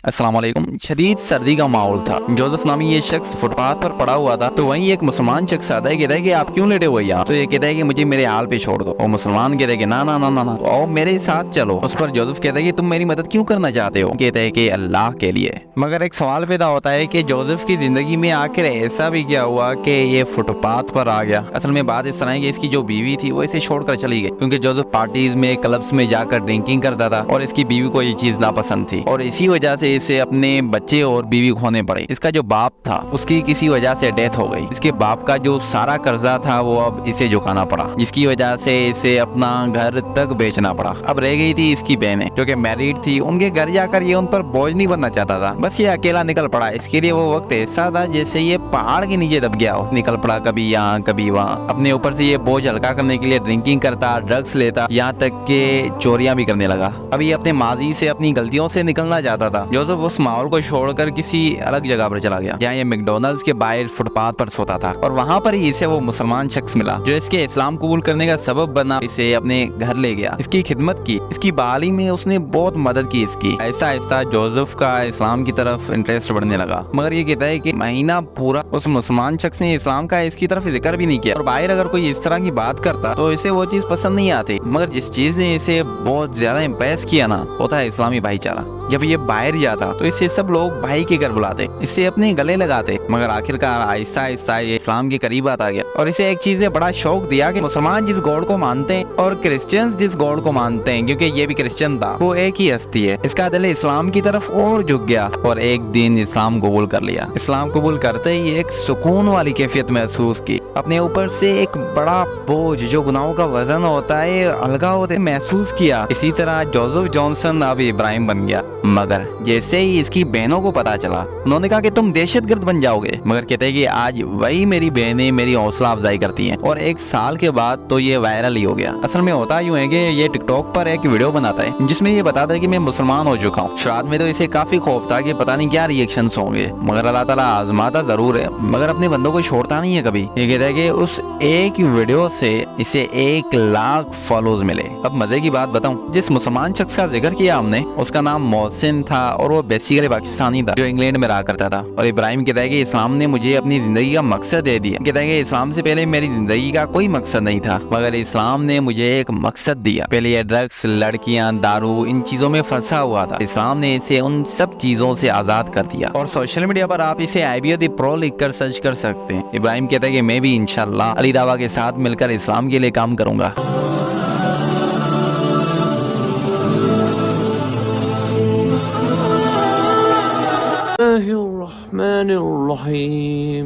अस्सलाम वालेकुम। शदीद सर्दी का माहौल था। जोसेफ नामी ये शख्स फुटपाथ पर पड़ा हुआ था, तो वहीं एक मुसलमान शख्स आता है, कहता है कि आप क्यों लेटे हुए यहाँ? तो ये कहता है कि मुझे मेरे हाल पे छोड़ दो। और मुसलमान कहता है कि ना ना ना ना ना, आओ मेरे साथ चलो। उस पर जोसेफ कहता है कि तुम मेरी मदद क्यों करना चाहते हो? कहता है कि अल्लाह के लिए। मगर एक सवाल पैदा होता है कि जोसेफ की जिंदगी में आखिर ऐसा भी क्या हुआ कि ये फुटपाथ पर आ गया? असल में बात इस तरह है कि इसकी जो बीवी थी वो इसे छोड़कर चली गई, क्योंकि जोसेफ पार्टीज में, क्लब्स में जाकर ड्रिंकिंग करता था और इसकी बीवी को ये चीज नापसंद थी, और इसी वजह से इसे अपने बच्चे और बीवी खोने पड़े। इसका जो बाप था उसकी किसी वजह से डेथ हो गई। इसके बाप का जो सारा कर्जा था वो अब इसे चुकाना पड़ा, जिसकी वजह से इसे अपना घर तक बेचना पड़ा। अब रह गई थी इसकी बहनें जो कि मैरिड थी। उनके घर जाकर ये उन पर बोझ नहीं बनना चाहता था, बस ये अकेला निकल पड़ा। इसके लिए वो वक्त ऐसा था जैसे ये पहाड़ के नीचे दब गया हो। निकल पड़ा कभी यहाँ कभी वहाँ। अपने ऊपर से ये बोझ हल्का करने के लिए ड्रिंकिंग करता, ड्रग्स लेता, यहाँ तक के चोरियां भी करने लगा। अभी अपने माजी से, अपनी गलतियों से निकलना चाहता था। जोसेफ उस माहौल को छोड़कर किसी अलग जगह पर चला गया, जहाँ ये मैकडॉनल्ड्स के बाहर फुटपाथ पर सोता था, और वहाँ पर ही इसे वो मुसलमान शख्स मिला जो इसके इस्लाम कबूल करने का सबब बना। इसे अपने घर ले गया, इसकी खिदमत की, इसकी बहाली में उसने बहुत मदद की इसकी। ऐसा ऐसा जोसेफ का इस्लाम की तरफ इंटरेस्ट बढ़ने लगा। मगर ये कहता है कि महीना पूरा उस मुसलमान शख्स ने इस्लाम का इसकी तरफ जिक्र भी नहीं किया, और बाहर अगर कोई इस तरह की बात करता तो इसे वो चीज पसंद नहीं आती। मगर जिस चीज ने इसे बहुत ज्यादा इम्प्रेस किया ना, वो था इस्लामी भाईचारा। जब ये बाहर जाता तो इसे सब लोग भाई के घर बुलाते, इससे अपने गले लगाते। मगर आखिरकार आहिस्ता आहिस्ता ये इस्लाम के करीब आता गया, और इसे एक चीज ने बड़ा शौक दिया कि मुसलमान जिस गॉड को मानते हैं और क्रिश्चियंस जिस गॉड को मानते हैं, क्योंकि ये भी क्रिश्चियन था, वो एक ही हस्ती है। इसका दिल इस्लाम की तरफ और झुक गया, और एक दिन इस्लाम कबूल कर लिया। इस्लाम कबूल करते ही एक सुकून वाली कैफियत महसूस की। अपने ऊपर से एक बड़ा बोझ जो गुनाहों का वजन होता है हल्का होते महसूस किया। इसी तरह जोसेफ जॉनसन अब इब्राहिम बन गया। मगर जैसे ही इसकी बहनों को पता चला, उन्होंने कहा कि तुम दहशतगर्द बन जाओगे। मगर कहते हैं कि आज वही मेरी बहनें मेरी हौसला अफजाई करती हैं, और एक साल के बाद तो ये वायरल ही हो गया। असल में होता यूं है कि ये टिकटॉक पर एक वीडियो बनाता है जिसमें ये बताता है कि मैं मुसलमान हो चुका हूँ। शुरुआत में तो इसे काफी खौफ था कि पता नहीं क्या रिएक्शंस होंगे, मगर अल्लाह ताला आजमाता जरूर है, मगर अपने बंदों को छोड़ता नहीं है कभी। ये कहता है कि उस एक वीडियो से इसे 1 लाख फॉलोज मिले। अब मजे की बात बताऊं, जिस मुसलमान शख्स का जिक्र किया हमने, उसका नाम मोहसिन था, और वो बेसिकली पाकिस्तानी था जो इंग्लैंड में रहा करता था। और इब्राहिम कहता है कि इस्लाम ने मुझे अपनी जिंदगी का मकसद दे दिया। कहता है कि इस्लाम से पहले मेरी जिंदगी का कोई मकसद नहीं था, मगर इस्लाम ने मुझे एक मकसद दिया। पहले ये ड्रग्स, लड़कियां, दारू, इन चीजों में फंसा हुआ था। इस्लाम ने इसे उन सब चीजों से आजाद कर दिया। और सोशल मीडिया पर आप इसे IBO प्रो लिखकर सर्च कर सकते हैं। इब्राहिम कहता है कि मैं भी इंशाल्लाह अली दावा के साथ मिलकर इस्लाम के लिए काम करूंगा। Bismillahirrahmanirrahim.